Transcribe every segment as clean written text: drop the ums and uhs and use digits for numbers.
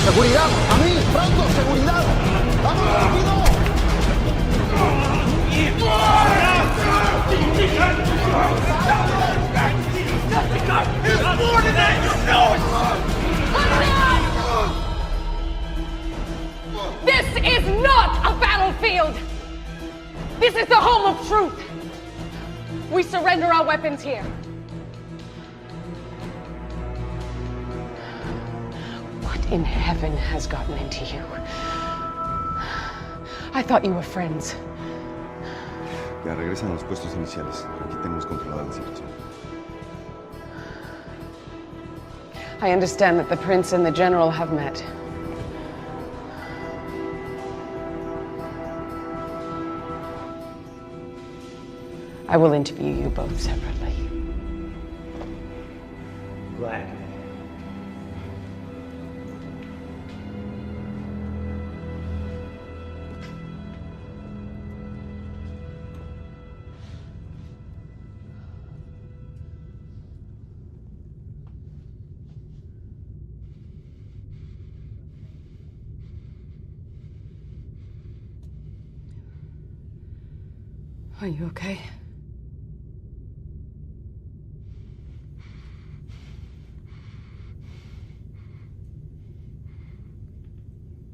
¡Seguridad! ¡A mí! ¡Pronto! ¡Seguridad! ¡Vamos rápido! This is not a battlefield! This is the home of truth! We surrender our weapons here. What in heaven has gotten into you? I thought you were friends. Ya regresan a los puestos iniciales. Aquí tenemos controlada la situación. I understand that the prince and the general have met. I will interview you both separately. Glad. Are you okay?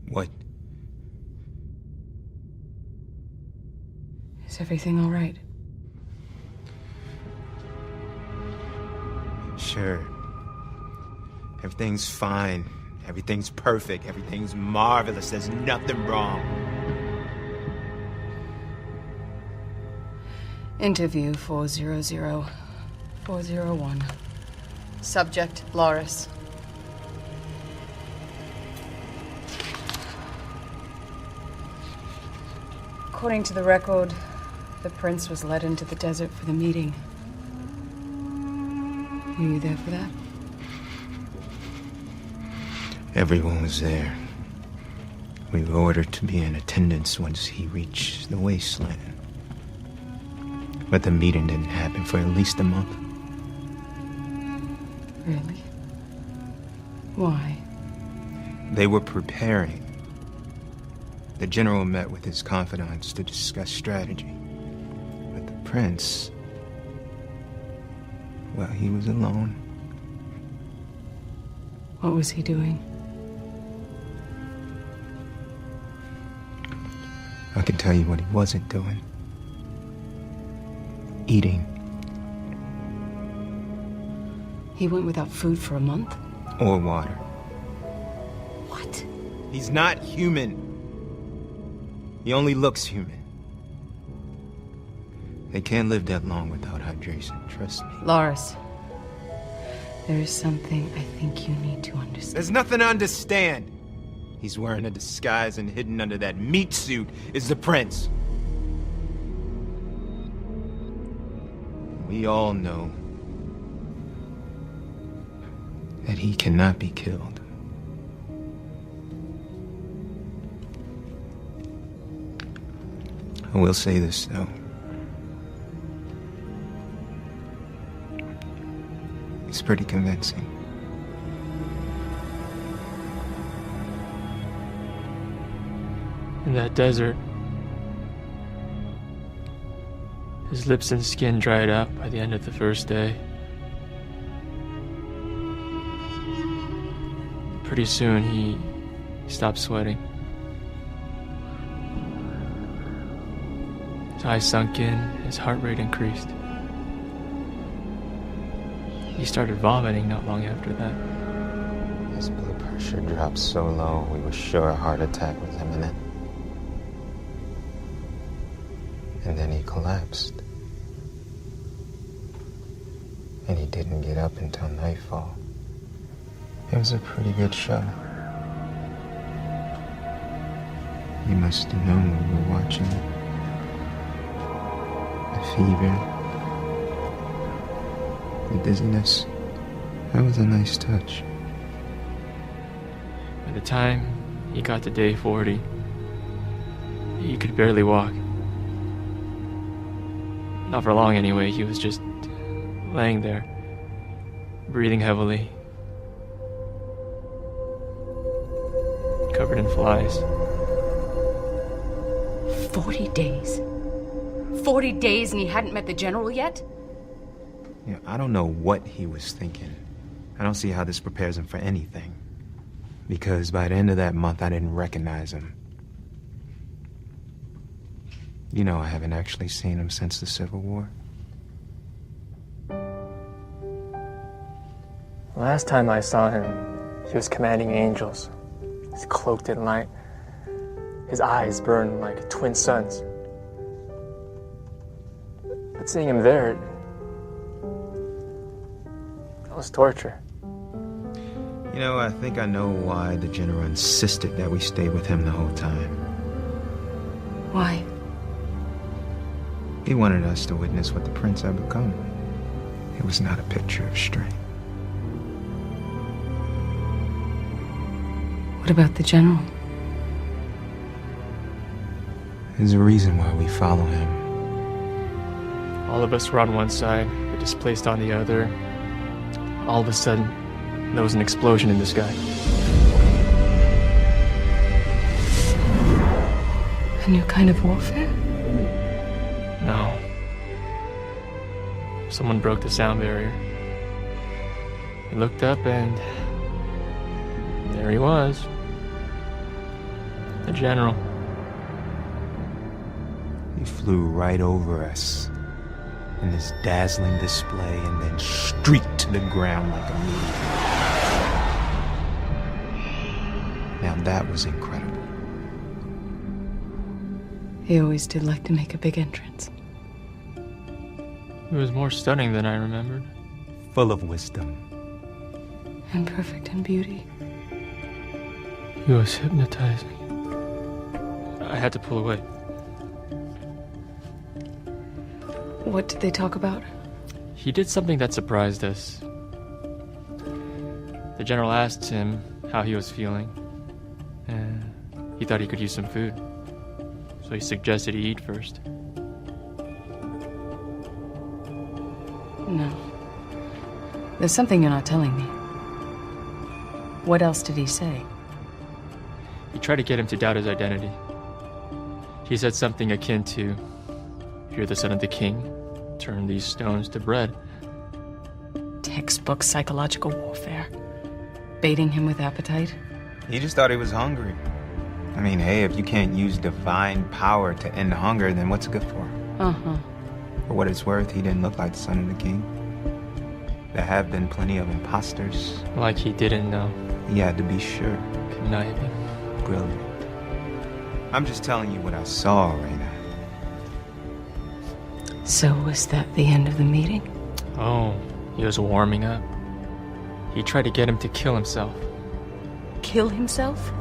What? Is everything all right? Sure. Everything's fine. Everything's perfect. Everything's marvelous. There's nothing wrong. Interview 400-401. Subject, Loris. According to the record, the prince was led into the desert for the meeting. Were you there for that? Everyone was there. We were ordered to be in attendance once he reached the wasteland. But the meeting didn't happen for at least a month. Really? Why? They were preparing. The general met with his confidants to discuss strategy. But the prince, well, he was alone. What was he doing? I can tell you what he wasn't doing. Eating. He went without food for a month? Or water. What? He's not human. He only looks human. They can't live that long without hydration, trust me. Loris, there is something I think you need to understand. There's nothing to understand. He's wearing a disguise, and hidden under that meat suit is the prince. We all know that he cannot be killed. I will say this, though. It's pretty convincing. In that desert, his lips and skin dried up by the end of the first day. Pretty soon, he stopped sweating. His eyes sunk in, his heart rate increased. He started vomiting not long after that. His blood pressure dropped so low, we were sure a heart attack was imminent. And then he collapsed. And he didn't get up until nightfall. It was a pretty good show. You must have known we were watching it. The fever, the dizziness. That was a nice touch. By the time he got to day 40, he could barely walk. Not for long anyway, he was just laying there, breathing heavily, covered in flies. 40 days. 40 days and he hadn't met the general yet? Yeah, I don't know what he was thinking. I don't see how this prepares him for anything. Because by the end of that month, I didn't recognize him. You know, I haven't actually seen him since the Civil War. Last time I saw him, he was commanding angels. He's cloaked in light. His eyes burn like twin suns. But seeing him there, that was torture. You know, I think I know why the general insisted that we stay with him the whole time. Why? He wanted us to witness what the prince had become. It was not a picture of strength. What about the general? There's a reason why we follow him. All of us were on one side, the displaced on the other. All of a sudden, there was an explosion in the sky. A new kind of warfare? No. Someone broke the sound barrier. He looked up and there he was. The general. He flew right over us in this dazzling display and then streaked to the ground like a meteor. Now that was incredible. He always did like to make a big entrance. It was more stunning than I remembered. Full of wisdom. And perfect in beauty. He was hypnotizing. I had to pull away. What did they talk about? He did something that surprised us. The general asked him how he was feeling, and he thought he could use some food. So he suggested he eat first. No. There's something you're not telling me. What else did he say? He tried to get him to doubt his identity. He said something akin to, "If you're the son of the king, turn these stones to bread." Textbook psychological warfare. Baiting him with appetite? He just thought he was hungry. I mean, hey, if you can't use divine power to end hunger, then what's it good for? Uh-huh. For what it's worth, he didn't look like the son of the king. There have been plenty of imposters. Like he didn't know. He had to be sure. Conniving. Brilliant. I'm just telling you what I saw right now. So was that the end of the meeting? Oh, he was warming up. He tried to get him to kill himself. Kill himself?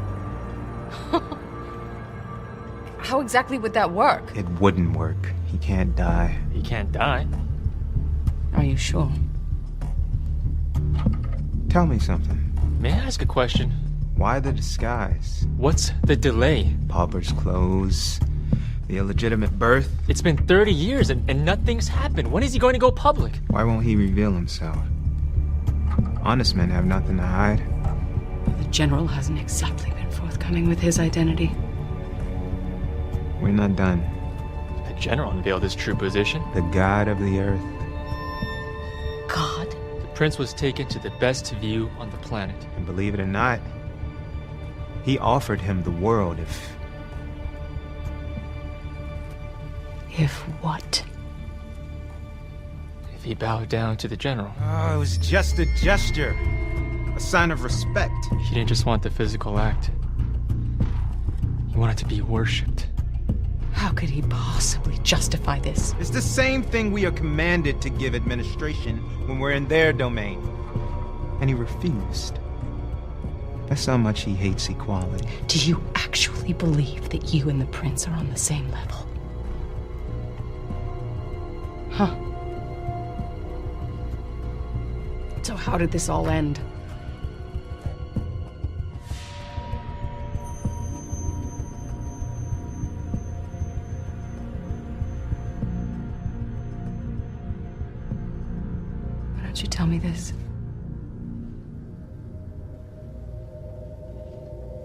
How exactly would that work? It wouldn't work. He can't die. He can't die. Are you sure? Tell me something. May I ask a question? Why the disguise? What's the delay? Pauper's clothes, the illegitimate birth. It's been 30 years and nothing's happened. When is he going to go public? Why won't he reveal himself? Honest men have nothing to hide. The general hasn't exactly been forthcoming with his identity. We're not done. The general unveiled his true position. The god of the earth. God? The prince was taken to the best view on the planet. And believe it or not, he offered him the world if... If what? If he bowed down to the general. Oh, it was just a gesture. A sign of respect. He didn't just want the physical act. He wanted to be worshipped. How could he possibly justify this? It's the same thing we are commanded to give administration when we're in their domain. And he refused. That's how much he hates equality. Do you actually believe that you and the prince are on the same level? Huh. So how did this all end? Why don't you tell me this?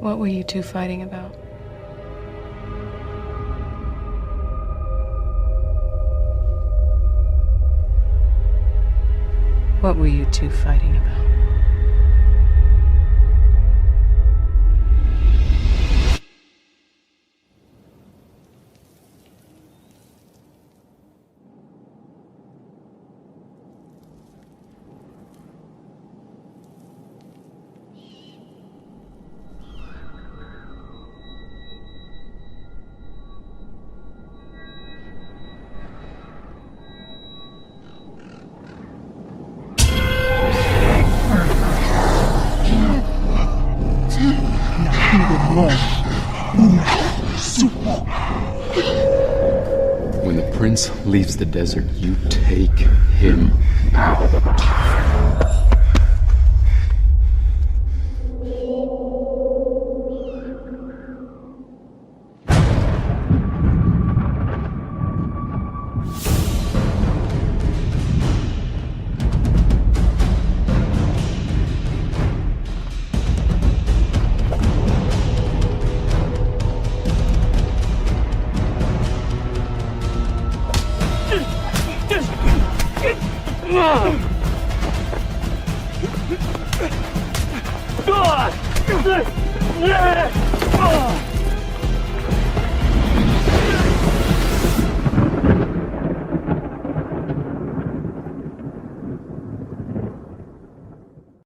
What were you two fighting about? What were you two fighting about? When the prince leaves the desert, you take him out. Ah!